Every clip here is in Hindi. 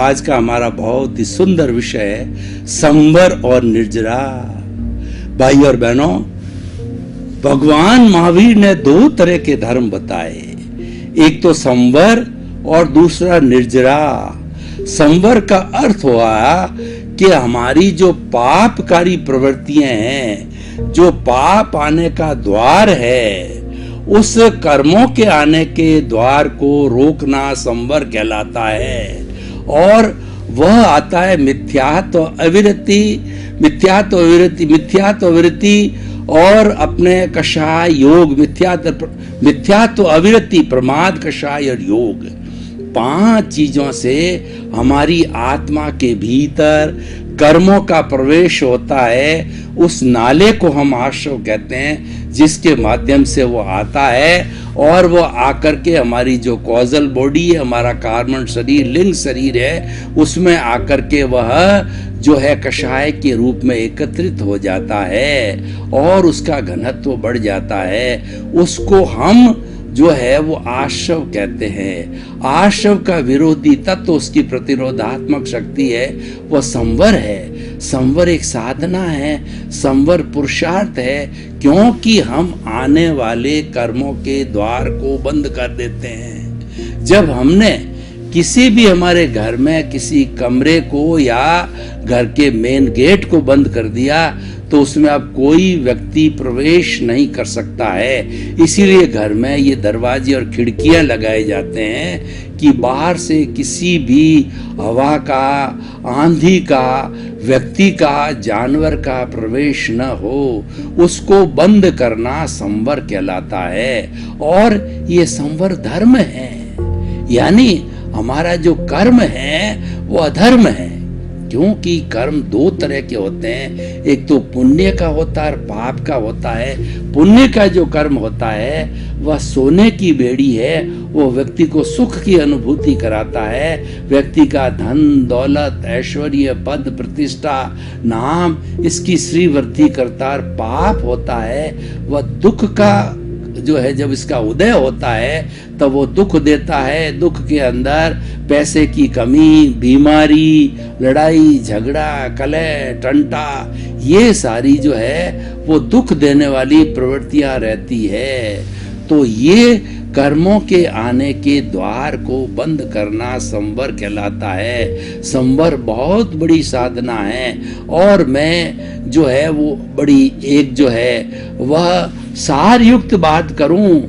आज का हमारा बहुत ही सुंदर विषय है संवर और निर्जरा। भाई और बहनों, भगवान महावीर ने दो तरह के धर्म बताए, एक तो संवर और दूसरा निर्जरा। संवर का अर्थ हुआ कि हमारी जो पापकारी प्रवृत्तियां हैं, जो पाप आने का द्वार है, उस कर्मों के आने के द्वार को रोकना संवर कहलाता है। और वह आता है मिथ्यात्व अविरति, मिथ्यात्व अविरति और अपने कषाय योग, मिथ्यात्व अविरति, प्रमाद, कषाय और योग। 5 चीजों से हमारी आत्मा के भीतर कर्मों का प्रवेश होता है। उस नाले को हम आश्रव कहते हैं, जिसके माध्यम से वो आता है और वो आकर के हमारी जो कॉजल बॉडी है, हमारा कार्बन शरीर, लिंग शरीर है, उसमें आकर के वह जो है कषाय के रूप में एकत्रित हो जाता है और उसका घनत्व बढ़ जाता है। उसको हम जो है वो आश्रव कहते हैं। आश्रव का विरोधी तत्व, उसकी प्रतिरोधात्मक शक्ति है, वो संवर है। संवर एक साधना है, संवर पुरुषार्थ है, क्योंकि हम आने वाले कर्मों के द्वार को बंद कर देते हैं। जब हमने किसी भी हमारे घर में किसी कमरे को या घर के मेन गेट को बंद कर दिया तो उसमें अब कोई व्यक्ति प्रवेश नहीं कर सकता है। इसीलिए घर में ये दरवाजे और खिड़कियां लगाए जाते हैं कि बाहर से किसी भी हवा का, आंधी का, व्यक्ति का, जानवर का प्रवेश न हो। उसको बंद करना संवर कहलाता है। और ये संवर धर्म है, यानी हमारा जो कर्म है वो अधर्म है। क्योंकि कर्म 2 तरह के होते हैं, एक तो पुण्य का होता है और पाप का होता है। पुण्य का जो कर्म होता है वह सोने की बेड़ी है, वो व्यक्ति को सुख की अनुभूति कराता है। व्यक्ति का धन, दौलत, ऐश्वर्य, पद, प्रतिष्ठा, नाम, इसकी श्री वृद्धि करता है। पाप होता है वह दुख का जो है, जब इसका उदय होता है तब वो दुख देता है। दुख के अंदर पैसे की कमी, बीमारी, लड़ाई झगड़ा, कलह, टंटा, ये सारी जो है वो दुख देने वाली प्रवृत्तियां रहती है। तो ये कर्मों के आने के द्वार को बंद करना संवर कहलाता है। संवर बहुत बड़ी साधना है। और मैं जो है वो बड़ी एक जो है वह सार युक्त बात करूं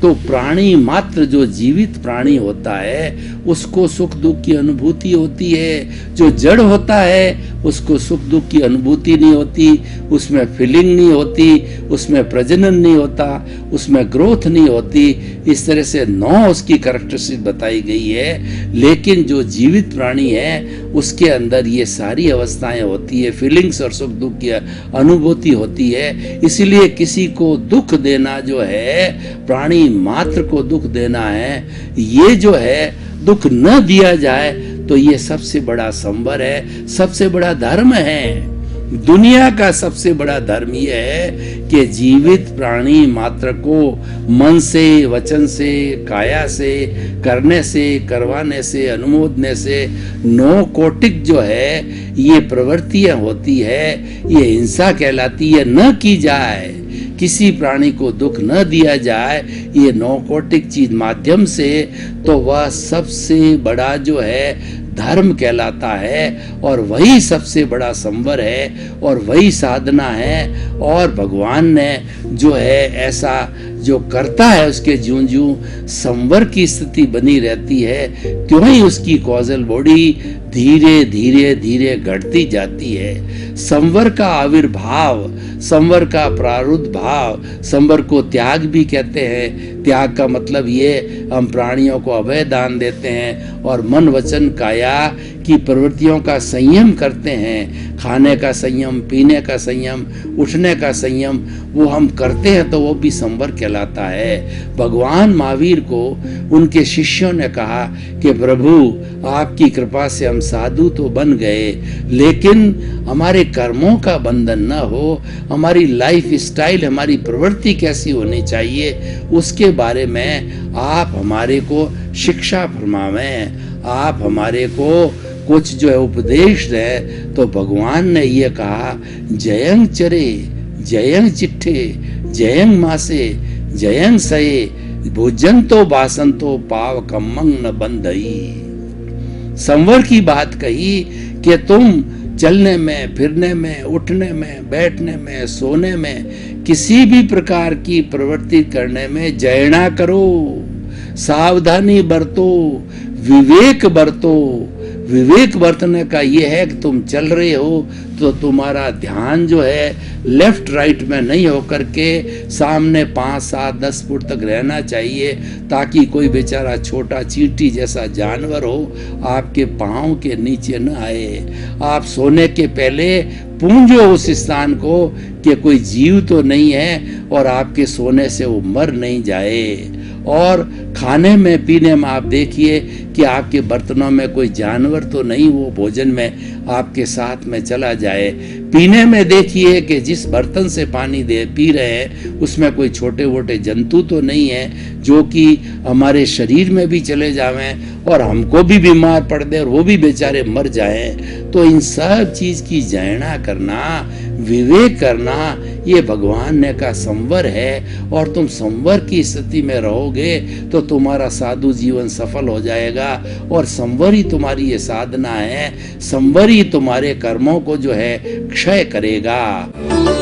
तो प्राणी मात्र, जो जीवित प्राणी होता है उसको सुख दुख की अनुभूति होती है। जो जड़ होता है उसको सुख दुख की अनुभूति नहीं होती, उसमें फीलिंग नहीं होती, उसमें प्रजनन नहीं होता, उसमें ग्रोथ नहीं होती। इस तरह से 9 उसकी कैरेक्टरिस्टिक बताई गई है। लेकिन जो जीवित प्राणी है उसके अंदर ये सारी अवस्थाएं होती है, फीलिंग्स और सुख दुख की अनुभूति होती है। इसीलिए किसी को दुख देना जो है, प्राणी मात्र को दुख देना है, ये जो है दुख न दिया जाए तो ये सबसे बड़ा संवर है, सबसे बड़ा धर्म है। दुनिया का सबसे बड़ा धर्म यह है कि जीवित प्राणी मात्र को मन से, वचन से, काया से, करने से, करवाने से, अनुमोदने से 9 कोटिक जो है ये प्रवृत्तियां होती है, ये हिंसा कहलाती है। न की जाए, किसी प्राणी को दुख न दिया जाए ये 9 कोटिक चीज माध्यम से, तो वह सबसे बड़ा जो है धर्म कहलाता है। और वही सबसे बड़ा संवर है और वही साधना है। और भगवान ने जो है ऐसा जो करता है उसके ज्यों ज्यों संवर की स्थिति बनी रहती है, त्यों ही उसकी कॉजल बॉडी धीरे धीरे धीरे घटती जाती है। संवर का आविर्भाव, संवर का प्रारुद्भाव, संवर को त्याग भी कहते हैं। त्याग का मतलब ये, हम प्राणियों को अभय दान देते हैं और मन वचन काया की प्रवृत्तियों का संयम करते हैं। खाने का संयम, पीने का संयम, उठने का संयम वो हम करते हैं तो वो भी संवर कहलाता है। भगवान महावीर को उनके शिष्यों ने कहा कि प्रभु आपकी कृपा से हम साधु तो बन गए, लेकिन हमारे कर्मों का बंधन न हो, हमारी लाइफ स्टाइल, हमारी प्रवृत्ति कैसी होनी चाहिए उसके बारे में आप हमारे को शिक्षा फरमावें, आप हमारे को कुछ जो है उपदेश है, तो भगवान ने ये कहा, जयंग चरे जयंग चिट्ठे जयंग मासे जयंग सये भोजन तो बासन तो पाव कमंग न बंधई। संवर की बात कही कि तुम चलने में, फिरने में, उठने में, बैठने में, सोने में, किसी भी प्रकार की प्रवृत्ति करने में जयना करो, सावधानी बरतो, विवेक बरतो। विवेक बरतने का ये है कि तुम चल रहे हो तो तुम्हारा ध्यान जो है लेफ्ट राइट में नहीं होकर के सामने 5, 7, 10 फुट तक रहना चाहिए, ताकि कोई बेचारा छोटा चींटी जैसा जानवर हो आपके पाँव के नीचे न आए। आप सोने के पहले पूंजो उस स्थान को कि कोई जीव तो नहीं है और आपके सोने से वो मर नहीं जाए। और खाने में पीने में आप देखिए कि आपके बर्तनों में कोई जानवर तो नहीं वो भोजन में आपके साथ में चला जाए। पीने में देखिए कि जिस बर्तन से पानी पी रहे हैं उसमें कोई छोटे मोटे जंतु तो नहीं है जो कि हमारे शरीर में भी चले जावें और हमको भी बीमार पड़ दे और वो भी बेचारे मर जाएं। तो इन सब चीज की जायना करना, विवेक करना, ये भगवान ने का संवर है। और तुम संवर की स्थिति में रहोगे तो तुम्हारा साधु जीवन सफल हो जाएगा। और संवर ही तुम्हारी ये साधना है, संवर ही तुम्हारे कर्मों को जो है क्षय करेगा।